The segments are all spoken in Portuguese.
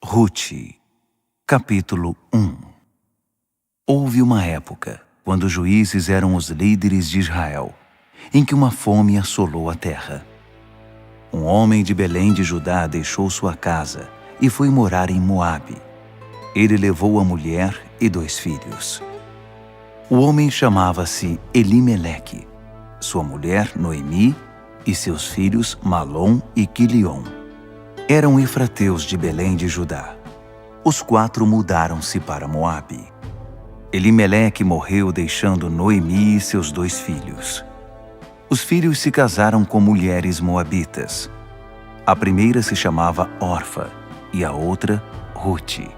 Rute, capítulo 1. Houve uma época, quando os juízes eram os líderes de Israel, em que uma fome assolou a terra. Um homem de Belém de Judá deixou sua casa e foi morar em Moabe. Ele levou a mulher e 2 filhos. O homem chamava-se Elimeleque, sua mulher Noemi e seus filhos Malom e Quilion. Eram efrateus de Belém de Judá. Os 4 mudaram-se para Moabe. Elimeleque morreu deixando Noemi e seus 2 filhos. Os filhos se casaram com mulheres moabitas. A primeira se chamava Orfa e a outra Rute.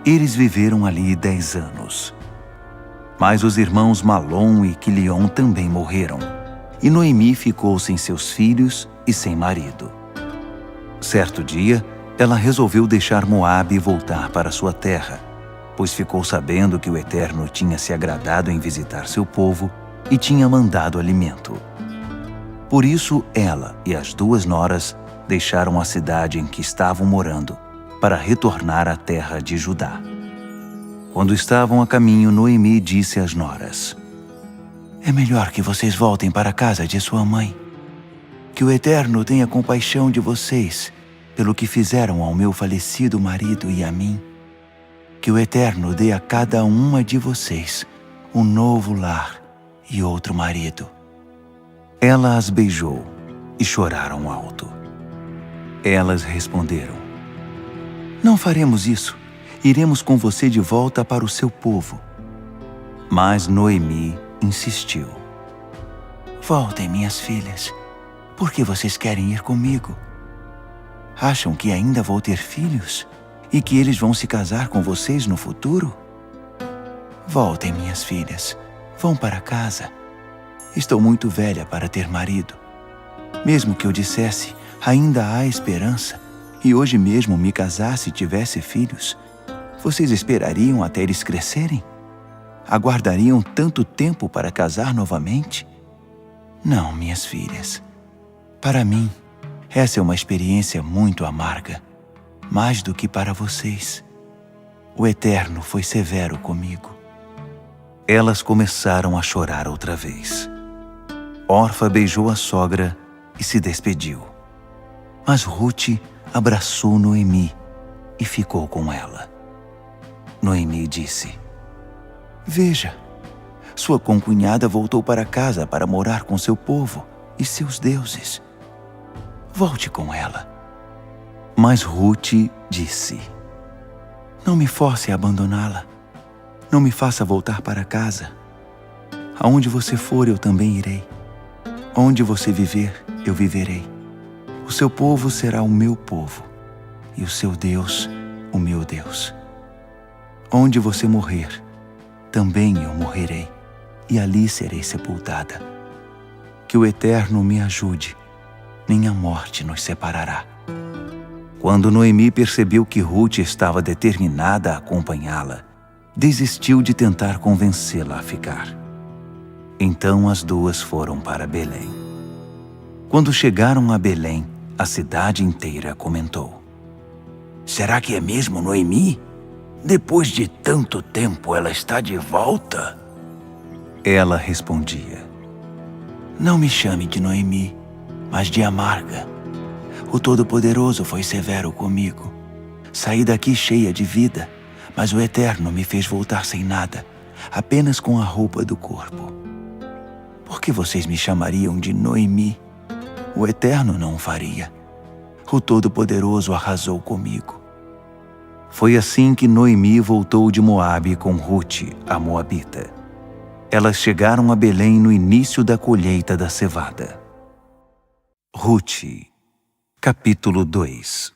Eles viveram ali 10 anos. Mas os irmãos Malom e Quilion também morreram, e Noemi ficou sem seus filhos e sem marido. Certo dia, ela resolveu deixar Moabe e voltar para sua terra, pois ficou sabendo que o Eterno tinha se agradado em visitar seu povo e tinha mandado alimento. Por isso, ela e as 2 noras deixaram a cidade em que estavam morando para retornar à terra de Judá. Quando estavam a caminho, Noemi disse às noras: "É melhor que vocês voltem para a casa de sua mãe. Que o Eterno tenha compaixão de vocês pelo que fizeram ao meu falecido marido e a mim. Que o Eterno dê a cada uma de vocês um novo lar e outro marido." Ela as beijou e choraram alto. Elas responderam: "Não faremos isso. Iremos com você de volta para o seu povo." Mas Noemi insistiu: "Voltem, minhas filhas. Por que vocês querem ir comigo? Acham que ainda vou ter filhos e que eles vão se casar com vocês no futuro? Voltem, minhas filhas. Vão para casa. Estou muito velha para ter marido. Mesmo que eu dissesse, ainda há esperança, e hoje mesmo me casasse e tivesse filhos, vocês esperariam até eles crescerem? Aguardariam tanto tempo para casar novamente? Não, minhas filhas. Para mim, essa é uma experiência muito amarga, mais do que para vocês. O Eterno foi severo comigo." Elas começaram a chorar outra vez. Orfa beijou a sogra e se despediu. Mas Rute abraçou Noemi e ficou com ela. Noemi disse: "Veja, sua concunhada voltou para casa para morar com seu povo e seus deuses. Volte com ela." Mas Rute disse: "Não me force a abandoná-la. Não me faça voltar para casa. Aonde você for, eu também irei. Onde você viver, eu viverei. O seu povo será o meu povo, e o seu Deus, o meu Deus. Onde você morrer, também eu morrerei, e ali serei sepultada. Que o Eterno me ajude, nem a morte nos separará." Quando Noemi percebeu que Rute estava determinada a acompanhá-la, desistiu de tentar convencê-la a ficar. Então as 2 foram para Belém. Quando chegaram a Belém, a cidade inteira comentou: "Será que é mesmo Noemi? Depois de tanto tempo ela está de volta?" Ela respondia: "Não me chame de Noemi, mas de amarga. O Todo-Poderoso foi severo comigo. Saí daqui cheia de vida, mas o Eterno me fez voltar sem nada, apenas com a roupa do corpo. Por que vocês me chamariam de Noemi? O Eterno não o faria. O Todo-Poderoso arrasou comigo." Foi assim que Noemi voltou de Moabe com Rute, a moabita. Elas chegaram a Belém no início da colheita da cevada. Rute, capítulo 2.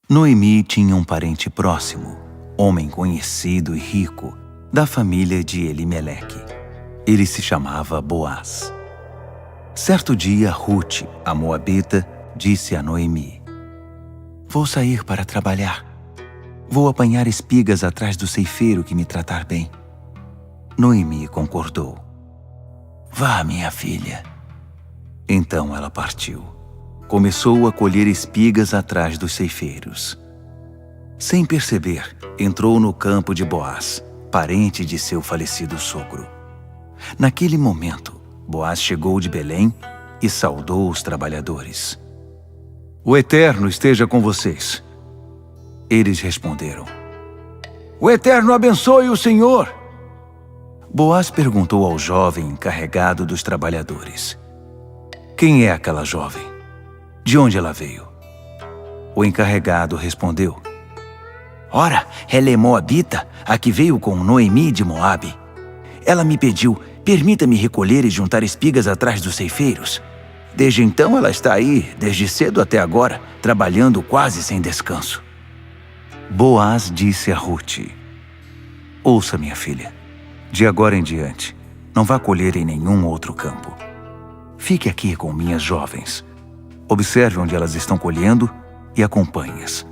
Noemi tinha um parente próximo, homem conhecido e rico, da família de Elimeleque. Ele se chamava Boaz. Certo dia, Rute, a moabita, disse a Noemi: "Vou sair para trabalhar. Vou apanhar espigas atrás do ceifeiro que me tratar bem." Noemi concordou. "Vá, minha filha." Então ela partiu. Começou a colher espigas atrás dos ceifeiros. Sem perceber, entrou no campo de Boaz, parente de seu falecido sogro. Naquele momento, Boaz chegou de Belém e saudou os trabalhadores. "O Eterno esteja com vocês." Eles responderam: "O Eterno abençoe o Senhor." Boaz perguntou ao jovem encarregado dos trabalhadores: "Quem é aquela jovem? De onde ela veio?" O encarregado respondeu: "Ora, ela é moabita, a que veio com Noemi de Moabe. Ela me pediu, permita-me recolher e juntar espigas atrás dos ceifeiros. Desde então ela está aí, desde cedo até agora, trabalhando quase sem descanso." Boaz disse a Rute: "Ouça, minha filha, de agora em diante, não vá colher em nenhum outro campo. Fique aqui com minhas jovens. Observe onde elas estão colhendo e acompanhe-as.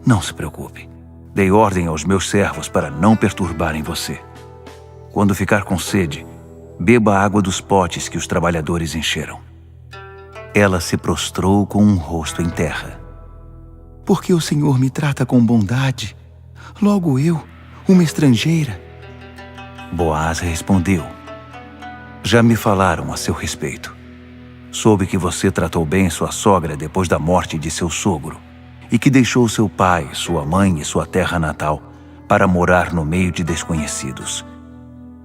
Não se preocupe. Dei ordem aos meus servos para não perturbarem você. Quando ficar com sede, beba a água dos potes que os trabalhadores encheram." Ela se prostrou com um rosto em terra. "Por que o Senhor me trata com bondade? Logo eu, uma estrangeira." Boaz respondeu: "Já me falaram a seu respeito. Soube que você tratou bem sua sogra depois da morte de seu sogro e que deixou seu pai, sua mãe e sua terra natal para morar no meio de desconhecidos.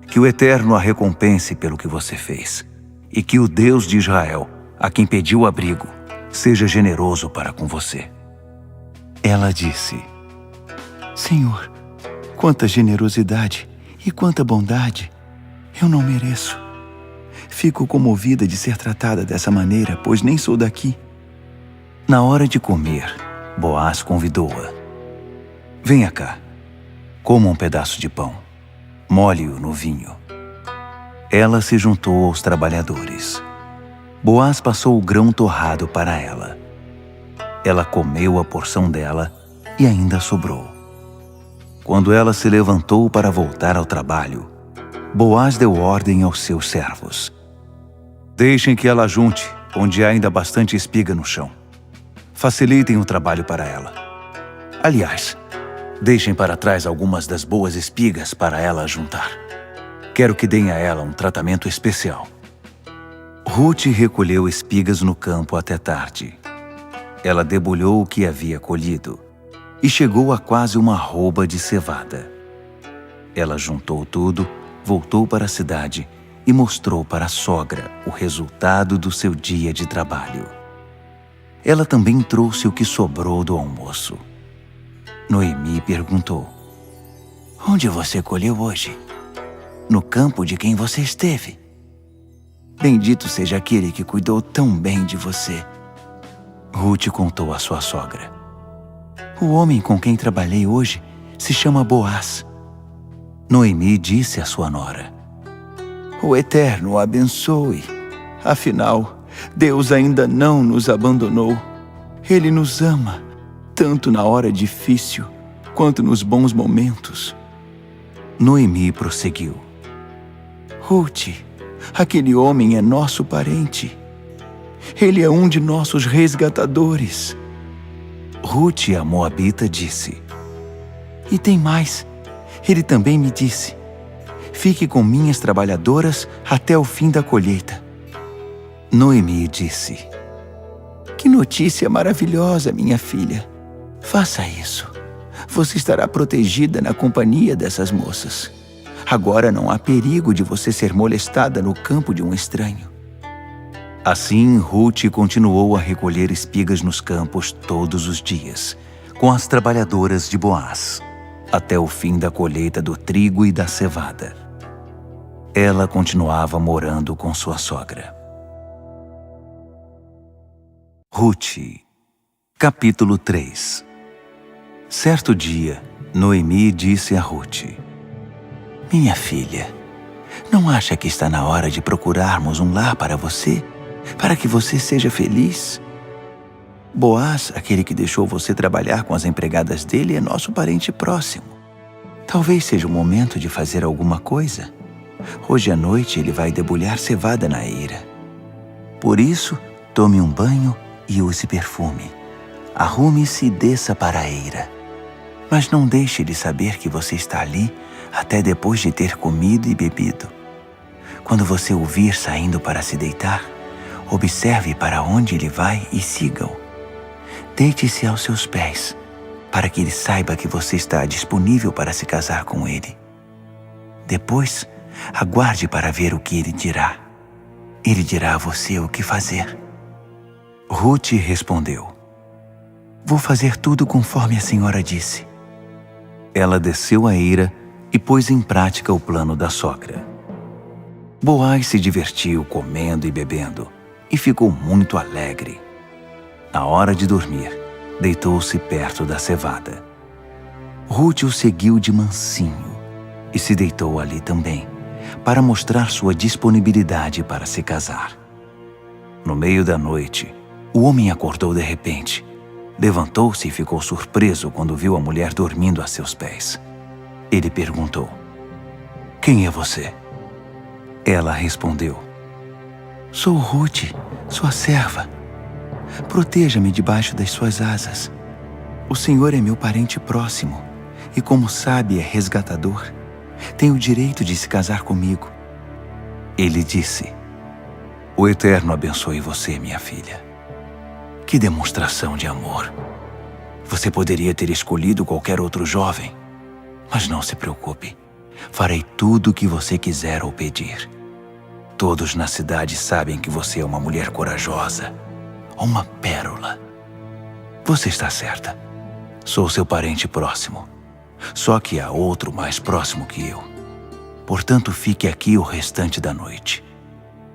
Que o Eterno a recompense pelo que você fez e que o Deus de Israel, a quem pediu abrigo, seja generoso para com você." Ela disse: "Senhor, quanta generosidade e quanta bondade! Eu não mereço. Fico comovida de ser tratada dessa maneira, pois nem sou daqui." Na hora de comer, Boaz convidou-a: "Venha cá, coma um pedaço de pão, molhe-o no vinho." Ela se juntou aos trabalhadores. Boaz passou o grão torrado para ela. Ela comeu a porção dela e ainda sobrou. Quando ela se levantou para voltar ao trabalho, Boaz deu ordem aos seus servos: "Deixem que ela junte, onde há ainda bastante espiga no chão. Facilitem o trabalho para ela. Aliás, deixem para trás algumas das boas espigas para ela juntar. Quero que deem a ela um tratamento especial." Rute recolheu espigas no campo até tarde. Ela debulhou o que havia colhido e chegou a quase uma arroba de cevada. Ela juntou tudo, voltou para a cidade e mostrou para a sogra o resultado do seu dia de trabalho. Ela também trouxe o que sobrou do almoço. Noemi perguntou: "Onde você colheu hoje?" "No campo de quem você esteve." "Bendito seja aquele que cuidou tão bem de você." Rute contou à sua sogra: "O homem com quem trabalhei hoje se chama Boaz." Noemi disse à sua nora: "O Eterno o abençoe. Afinal, Deus ainda não nos abandonou. Ele nos ama, tanto na hora difícil quanto nos bons momentos." Noemi prosseguiu: "Rute, aquele homem é nosso parente. Ele é um de nossos resgatadores." Rute, a moabita, disse: "E tem mais. Ele também me disse: fique com minhas trabalhadoras até o fim da colheita." Noemi disse: "Que notícia maravilhosa, minha filha. Faça isso. Você estará protegida na companhia dessas moças. Agora não há perigo de você ser molestada no campo de um estranho." Assim, Rute continuou a recolher espigas nos campos todos os dias, com as trabalhadoras de Boaz, até o fim da colheita do trigo e da cevada. Ela continuava morando com sua sogra. Rute, capítulo 3. Certo dia, Noemi disse a Rute: "Minha filha, não acha que está na hora de procurarmos um lar para você, para que você seja feliz? Boaz, aquele que deixou você trabalhar com as empregadas dele, é nosso parente próximo. Talvez seja o momento de fazer alguma coisa. Hoje à noite ele vai debulhar cevada na eira. Por isso, tome um banho e use perfume. Arrume-se e desça para a eira. Mas não deixe ele saber que você está ali até depois de ter comido e bebido. Quando você o vir saindo para se deitar, observe para onde ele vai e siga-o. Deite-se aos seus pés, para que ele saiba que você está disponível para se casar com ele. Depois, aguarde para ver o que ele dirá. Ele dirá a você o que fazer. Ruth respondeu: Vou fazer tudo conforme a senhora disse. Ela desceu a eira e pôs em prática o plano da sogra. Boaz se divertiu comendo e bebendo e ficou muito alegre. Na hora de dormir, deitou-se perto da cevada. Ruth o seguiu de mansinho e se deitou ali também, para mostrar sua disponibilidade para se casar. No meio da noite, o homem acordou de repente. Levantou-se e ficou surpreso quando viu a mulher dormindo a seus pés. Ele perguntou: Quem é você? Ela respondeu: Sou Ruth, sua serva. Proteja-me debaixo das suas asas. O Senhor é meu parente próximo e, como sabe, é resgatador. Tem o direito de se casar comigo. Ele disse: O Eterno abençoe você, minha filha. Que demonstração de amor! Você poderia ter escolhido qualquer outro jovem, mas não se preocupe. Farei tudo o que você quiser ou pedir. Todos na cidade sabem que você é uma mulher corajosa, uma pérola. Você está certa. Sou seu parente próximo. Só que há outro mais próximo que eu. Portanto, fique aqui o restante da noite.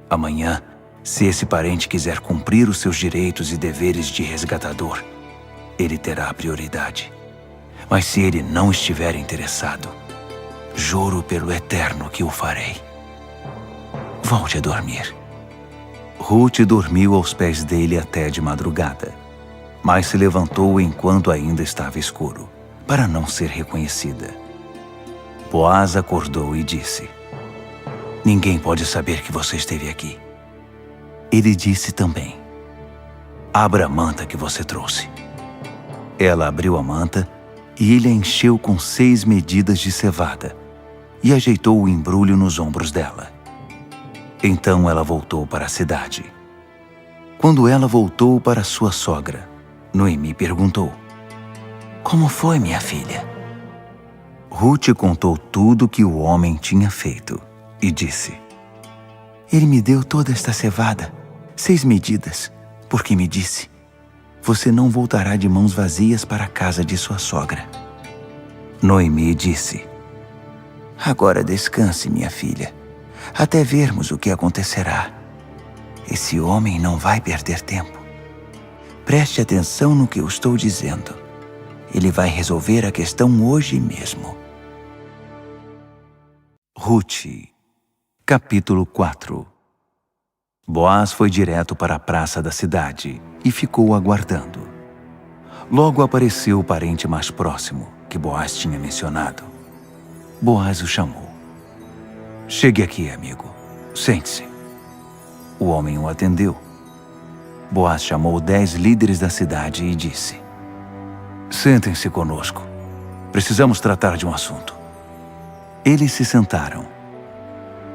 Amanhã, se esse parente quiser cumprir os seus direitos e deveres de resgatador, ele terá a prioridade. Mas se ele não estiver interessado, juro pelo Eterno que o farei. Volte a dormir. Ruth dormiu aos pés dele até de madrugada, mas se levantou enquanto ainda estava escuro, para não ser reconhecida. Boaz acordou e disse: Ninguém pode saber que você esteve aqui. Ele disse também: Abra a manta que você trouxe. Ela abriu a manta e ele a encheu com 6 medidas de cevada e ajeitou o embrulho nos ombros dela. Então ela voltou para a cidade. Quando ela voltou para sua sogra, Noemi perguntou: Como foi, minha filha? Ruth contou tudo que o homem tinha feito e disse: Ele me deu toda esta cevada, 6 medidas, porque me disse: Você não voltará de mãos vazias para a casa de sua sogra. Noemi disse: Agora descanse, minha filha, até vermos o que acontecerá. Esse homem não vai perder tempo. Preste atenção no que eu estou dizendo. Ele vai resolver a questão hoje mesmo. Ruth, capítulo 4. Boaz foi direto para a praça da cidade e ficou aguardando. Logo apareceu o parente mais próximo, que Boaz tinha mencionado. Boaz o chamou. Chegue aqui, amigo. Sente-se. O homem o atendeu. Boaz chamou 10 líderes da cidade e disse: Sentem-se conosco. Precisamos tratar de um assunto. Eles se sentaram.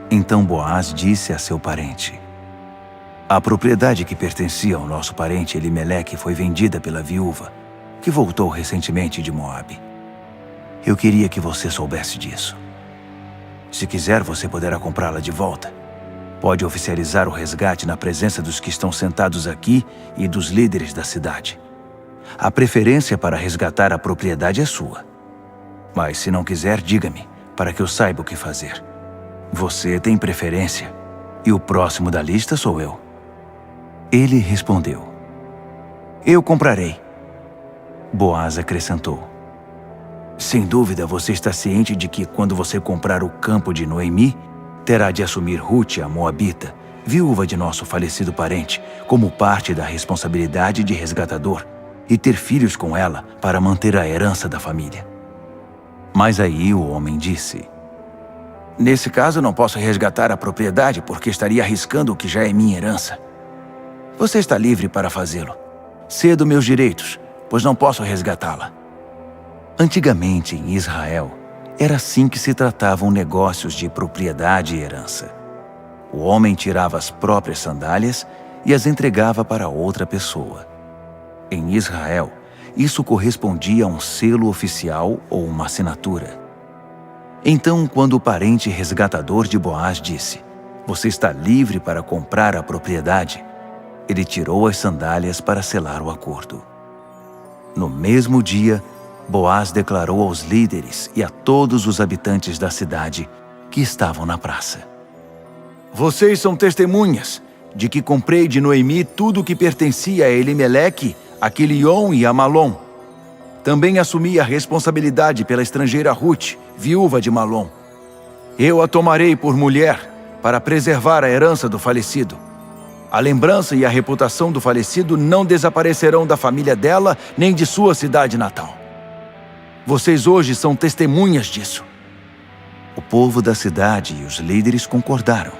Então Boaz disse a seu parente: A propriedade que pertencia ao nosso parente Elimeleque foi vendida pela viúva, que voltou recentemente de Moabe. Eu queria que você soubesse disso. Se quiser, você poderá comprá-la de volta. Pode oficializar o resgate na presença dos que estão sentados aqui e dos líderes da cidade. A preferência para resgatar a propriedade é sua. Mas se não quiser, diga-me, para que eu saiba o que fazer. Você tem preferência, e o próximo da lista sou eu. Ele respondeu: Eu comprarei. Boaz acrescentou: Sem dúvida você está ciente de que quando você comprar o campo de Noemi, terá de assumir Ruth, a Moabita, viúva de nosso falecido parente, como parte da responsabilidade de resgatador e ter filhos com ela para manter a herança da família. Mas aí o homem disse: Nesse caso não posso resgatar a propriedade porque estaria arriscando o que já é minha herança. Você está livre para fazê-lo. Cedo meus direitos, pois não posso resgatá-la. Antigamente, em Israel, era assim que se tratavam negócios de propriedade e herança. O homem tirava as próprias sandálias e as entregava para outra pessoa. Em Israel, isso correspondia a um selo oficial ou uma assinatura. Então, quando o parente resgatador de Boaz disse: "Você está livre para comprar a propriedade", ele tirou as sandálias para selar o acordo. No mesmo dia, Boaz declarou aos líderes e a todos os habitantes da cidade que estavam na praça: "Vocês são testemunhas de que comprei de Noemi tudo o que pertencia a Elimeleque, a Quilion e a Malom. Também assumi a responsabilidade pela estrangeira Ruth, viúva de Malom. Eu a tomarei por mulher para preservar a herança do falecido. A lembrança e a reputação do falecido não desaparecerão da família dela nem de sua cidade natal. Vocês hoje são testemunhas disso." O povo da cidade e os líderes concordaram.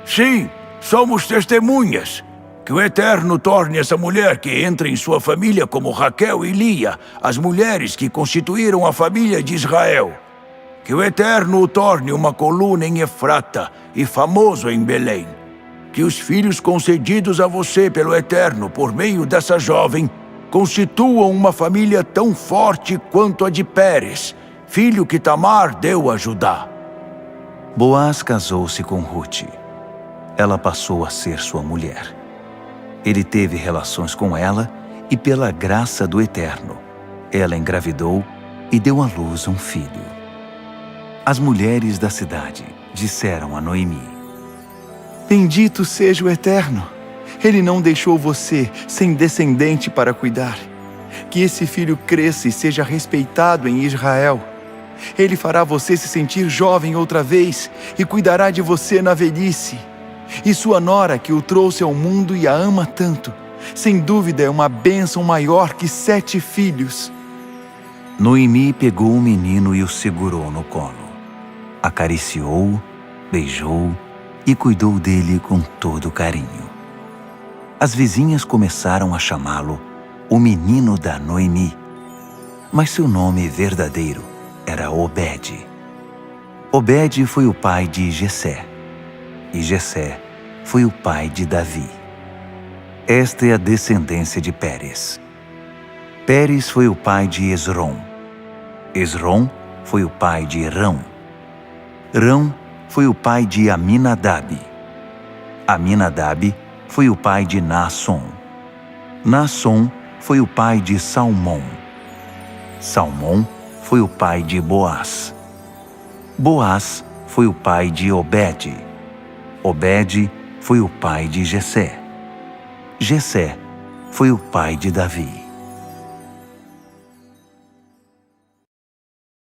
"Sim, somos testemunhas. Que o Eterno torne essa mulher que entra em sua família como Raquel e Lia, as mulheres que constituíram a família de Israel. Que o Eterno o torne uma coluna em Efrata e famoso em Belém. Que os filhos concedidos a você pelo Eterno por meio dessa jovem constituam uma família tão forte quanto a de Pérez, filho que Tamar deu a Judá." Boaz casou-se com Ruth. Ela passou a ser sua mulher. Ele teve relações com ela e, pela graça do Eterno, ela engravidou e deu à luz um filho. As mulheres da cidade disseram a Noemi: "Bendito seja o Eterno. Ele não deixou você sem descendente para cuidar. Que esse filho cresça e seja respeitado em Israel. Ele fará você se sentir jovem outra vez e cuidará de você na velhice. E sua nora, que o trouxe ao mundo e a ama tanto, sem dúvida é uma bênção maior que 7 filhos." Noemi pegou o menino e o segurou no colo. Acariciou-o, beijou e cuidou dele com todo carinho. As vizinhas começaram a chamá-lo o menino da Noemi, mas seu nome verdadeiro era Obed. Obed foi o pai de Jessé, e Jessé foi o pai de Davi. Esta é a descendência de Pérez. Pérez foi o pai de Esrom. Esrom foi o pai de Rão. Rão foi o pai de Aminadab. Aminadab foi o pai de Naasson. Naasson foi o pai de Salmom. Salmom foi o pai de Boaz. Boaz foi o pai de Obed. Obed foi o pai de Jessé. Jessé foi o pai de Davi.